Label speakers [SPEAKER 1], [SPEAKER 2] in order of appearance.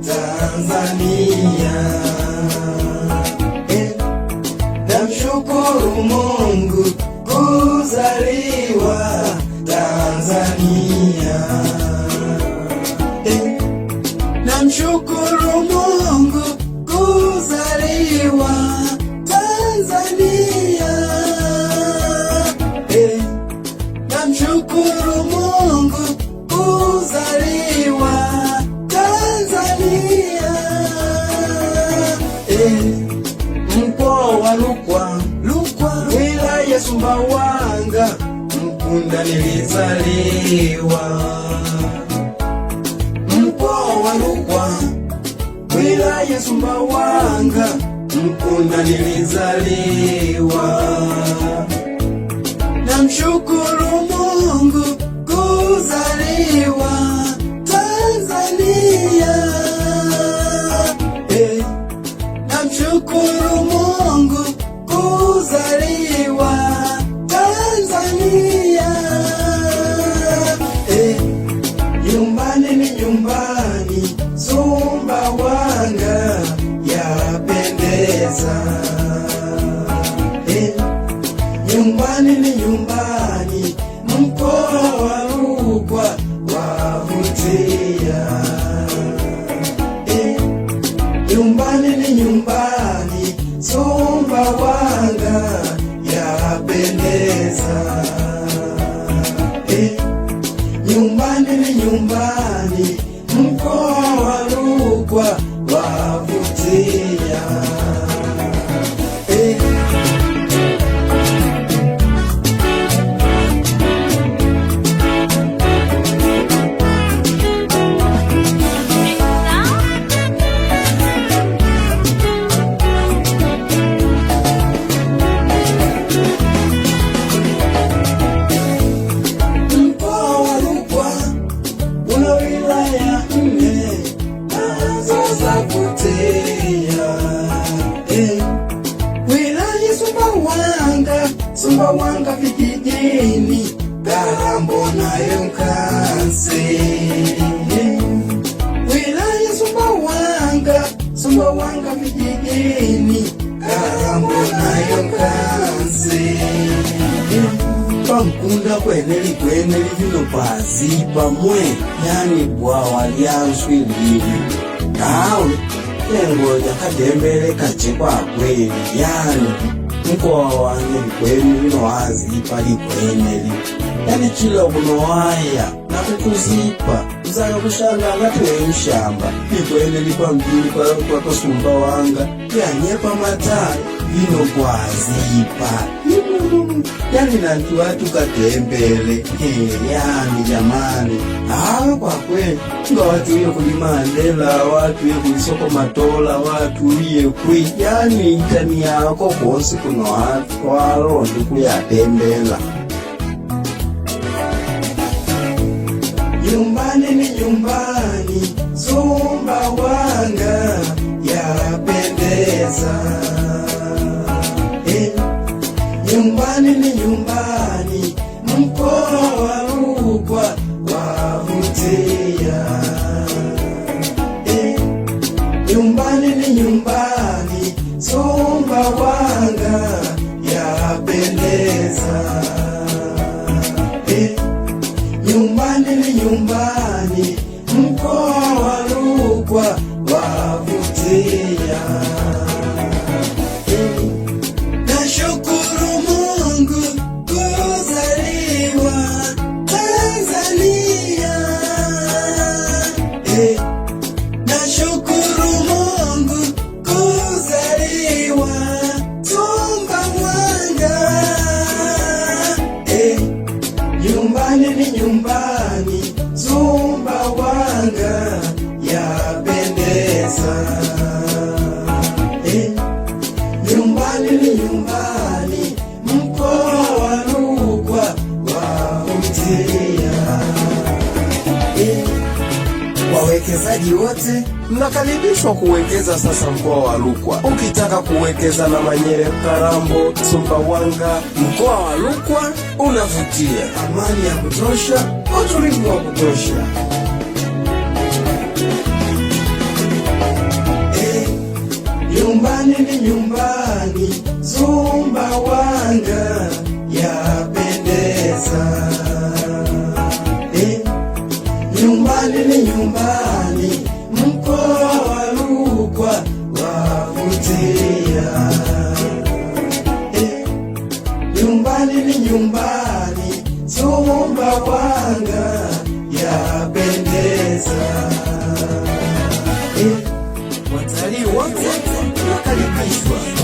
[SPEAKER 1] Tanzania. Namshukuru Mungu kuzaliwa Tanzania. Namshukuru Mungu kuzaliwa Tanzania. Namshukuru Mungu kuzaliwa Tanzania. Mkoa wa Rukwa, wilaya Sumbawanga, Mkunda nilizaliwa. Mkoa wa Rukwa, wilaya Sumbawanga, Mkunda nilizaliwa. Namshukuru Mungu kuzaliwa Tanzania. Namshukuru Mungu kuzaliwa Tanzania. Nyumbani ni nyumbani, Sumbawanga yapendeza. Nyumbani ni nyumbani, mkoa wa Rukwa wavutia. Nyumbani ni nyumbani, Sumbawanga yapendeza. Nyumbani ni nyumbani, mkoa wa Rukwa wavutia. Wilaya Sumbawanga vijijini, Karambo nayo Nkasi. Wilaya Sumbawanga vijijini, Karambo nayo Nkasi. Pamkunda kweneli vino pazipa mwe, yani bwawa lyanswili kawe lengo yakadembele kachekwa kweli, yani mkoa wangu kwenu vino wazipa likweneli, yani chila kunowaya na kukuzipa uzaka kushanga ngatuwe mshamba likweneli kwa mjini kwa Sumbawanga yanyepa matari vino kwazipa. Yani nantu watu katembele, yani jamani, kwa kweli nga watu uye kulimandela, watu uye kulisoko matola, watu uye kwi, yani itani yako kosi kuna watu walondi kuyatembela. Nyumbani ni nyumbani, Sumbawanga yapendeza. Nyumbani ni nyumbani, mkoa wa Rukwa wavutia. Nyumbani ni nyumbani, Sumbawanga yapendeza. Nyumbani ni nyumbani, mkoa wa Rukwa wavutia. Nashukuru Mungu kuzaliwa Tanzania. Nashukuru Mungu kuzaliwa Sumbawanga. Nyumbani ni nyumbani, Sumbawanga yapendeza. Nyumbani ni nyumbani, mkoa wa Rukwa wavutia. Wawekezaji wote mnakaribishwa kuwekeza sasa mkoa wa Rukwa. Ukitaka kuwekeza na Manyere, Karambo, Sumbawanga, mkoa wa Rukwa unavutia. Amani ya kutosha, utulivu wa kutosha. nyumbani ni nyumbani, Sumbawanga yapendeza. Nyumbani ni nyumbani, mkoa wa Rukwa wavutia. Nyumbani ni nyumbani, Sumbawanga yapendeza. Watalii wote wakaribishwa.